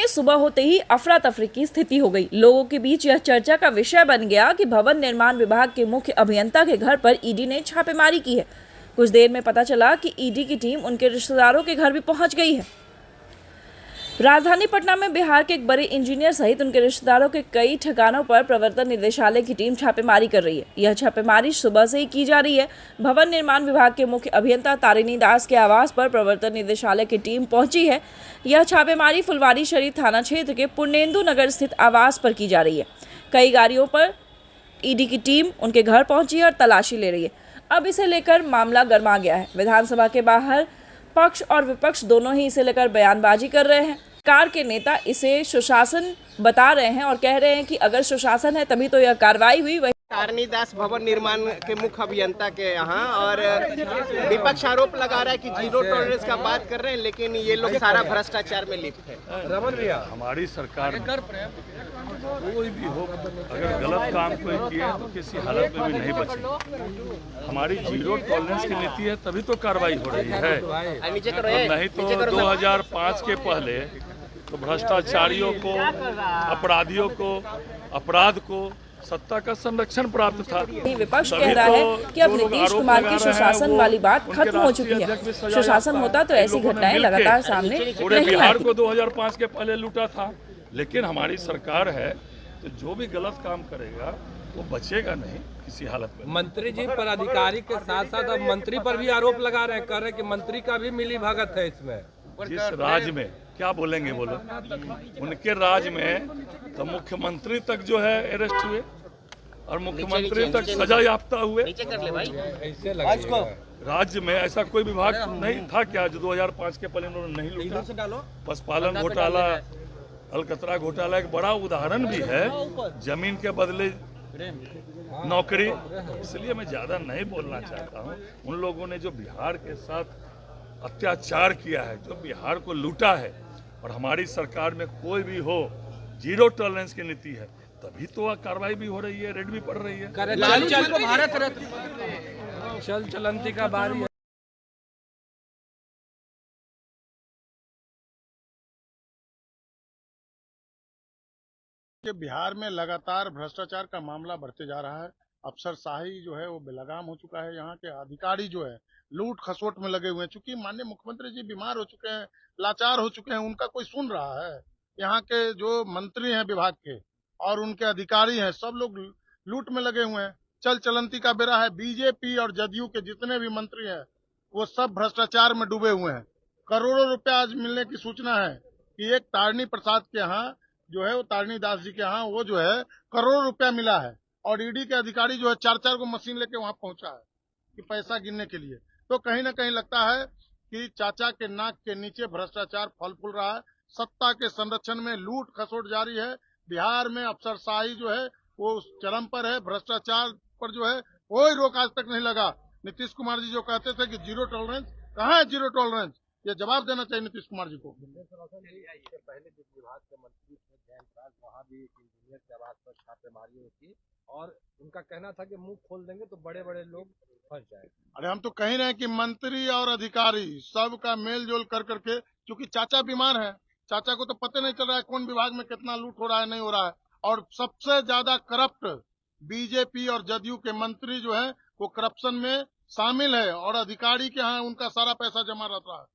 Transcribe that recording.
सुबह होते ही अफरा तफरी की स्थिति हो गई। लोगों के बीच यह चर्चा का विषय बन गया कि भवन निर्माण विभाग के मुख्य अभियंता के घर पर ईडी ने छापेमारी की है। कुछ देर में पता चला कि ईडी की टीम उनके रिश्तेदारों के घर भी पहुंच गई है। राजधानी पटना में बिहार के एक बड़े इंजीनियर सहित उनके रिश्तेदारों के कई ठिकानों पर प्रवर्तन निदेशालय की टीम छापेमारी कर रही है। यह छापेमारी सुबह से ही की जा रही है। भवन निर्माण विभाग के मुख्य अभियंता तारिणी दास के आवास पर प्रवर्तन निदेशालय की टीम पहुंची है। यह छापेमारी फुलवारी शरीफ थाना क्षेत्र के पूर्णेंदु नगर स्थित आवास पर की जा रही है। कई गाड़ियों पर ईडी की टीम उनके घर पहुंची है और तलाशी ले रही है। अब इसे लेकर मामला गर्मा गया है। विधानसभा के बाहर पक्ष और विपक्ष दोनों ही इसे लेकर बयानबाजी कर रहे हैं। सरकार के नेता इसे सुशासन बता रहे हैं और कह रहे हैं कि अगर सुशासन है तभी तो यह कार्रवाई हुई। वही तारिणी दास भवन निर्माण के मुख्य अभियंता के यहाँ, और विपक्ष आरोप लगा रहा है कि जीरो टॉलरेंस का बात कर रहे हैं, लेकिन ये लोग सारा भ्रष्टाचार में लिप्त है। रमन भैया, हमारी सरकार कोई भी हो, अगर गलत काम कोई किए तो किसी हालत में भी नहीं बचे। हमारी जीरो टॉलरेंस की नीति है, तभी तो कार्रवाई हो रही है। नहीं तो 2005 के पहले तो भ्रष्टाचारियों को, अपराधियों को, अपराध को सत्ता का संरक्षण प्राप्त था। विपक्ष कह रहा है कि अब नीतीश कुमार की सुशासन वाली बात खत्म हो चुकी है। सुशासन होता तो ऐसी घटनाएं लगातार सामने पूरे बिहार को 2005 के पहले लूटा था। लेकिन हमारी सरकार है तो जो भी गलत काम करेगा वो बचेगा नहीं किसी हालत में। मंत्री जी पर अधिकारी के साथ साथ अब मंत्री पर भी आरोप लगा रहे हैं, कह रहे हैं कि मंत्री का भी मिली भगत है इसमें। जिस राज्य में क्या बोलेंगे बोलो, उनके राज्य में तो मुख्यमंत्री तक जो है अरेस्ट हुए और मुख्यमंत्री तक सजा याफ्ता हुए। ऐसे लगा राज्य में ऐसा कोई विभाग नहीं था क्या जो 2005 के पहले उन्होंने नहीं लूटा। पशुपालन घोटाला, अलकतरा घोटाला एक बड़ा उदाहरण भी है। जमीन के बदले नौकरी। इसलिए मैं ज्यादा नहीं बोलना चाहता हूँ। उन लोगों ने जो बिहार के साथ अत्याचार किया है, जो बिहार को लूटा है, और हमारी सरकार में कोई भी हो जीरो टॉलरेंस की नीति है, तभी तो कार्रवाई भी हो रही है, रेड भी पड़ रही है। चल चलंती का बारी है। बिहार में लगातार भ्रष्टाचार का मामला बढ़ते जा रहा है। अफसरशाही जो है वो बेलगाम हो चुका है। यहाँ के अधिकारी जो है लूट खसोट में लगे हुए हैं। चूंकि माननीय मुख्यमंत्री जी बीमार हो चुके हैं, लाचार हो चुके हैं, उनका कोई सुन रहा है? यहाँ के जो मंत्री हैं विभाग के और उनके अधिकारी हैं, सब लोग लूट में लगे हुए हैं। चल चलंती का बेरा है। बीजेपी और जदयू के जितने भी मंत्री हैं वो सब भ्रष्टाचार में डूबे हुए हैं। करोड़ों रुपया आज मिलने की सूचना है कि एक तारिणी प्रसाद के यहाँ जो है, वो तारिणी दास जी के यहाँ वो जो है करोड़ों रुपया मिला है, और ईडी के अधिकारी जो है 4-4 को मशीन लेके वहां पहुंचा है कि पैसा गिनने के लिए। तो कहीं ना कहीं लगता है कि चाचा के नाक के नीचे भ्रष्टाचार फल फूल रहा है। सत्ता के संरक्षण में लूट खसोट जारी है। बिहार में अफसरशाही जो है वो चरम पर है। भ्रष्टाचार पर जो है कोई रोक आज तक नहीं लगा। नीतीश कुमार जी जो कहते थे कि जीरो टॉलरेंस, कहाँ है जीरो टॉलरेंस? ये जवाब देना चाहिए नीतीश कुमार जी को। पहले जिस विभाग के मंत्री थे वहाँ भी एक इंजीनियर के आवास पर छापेमारी हुई थी और उनका कहना था कि मुंह खोल देंगे तो बड़े बड़े लोग फंस जाएंगे। अरे हम तो कह रहे हैं कि मंत्री और अधिकारी सबका मेल जोल कर करके, क्योंकि चाचा बीमार है, चाचा को तो पता नहीं चल रहा है कौन विभाग में कितना लूट हो रहा है, नहीं हो रहा है। और सबसे ज्यादा करप्ट बीजेपी और जदयू के मंत्री जो है वो करप्शन में शामिल है, और अधिकारी के यहाँ उनका सारा पैसा जमा रहता है।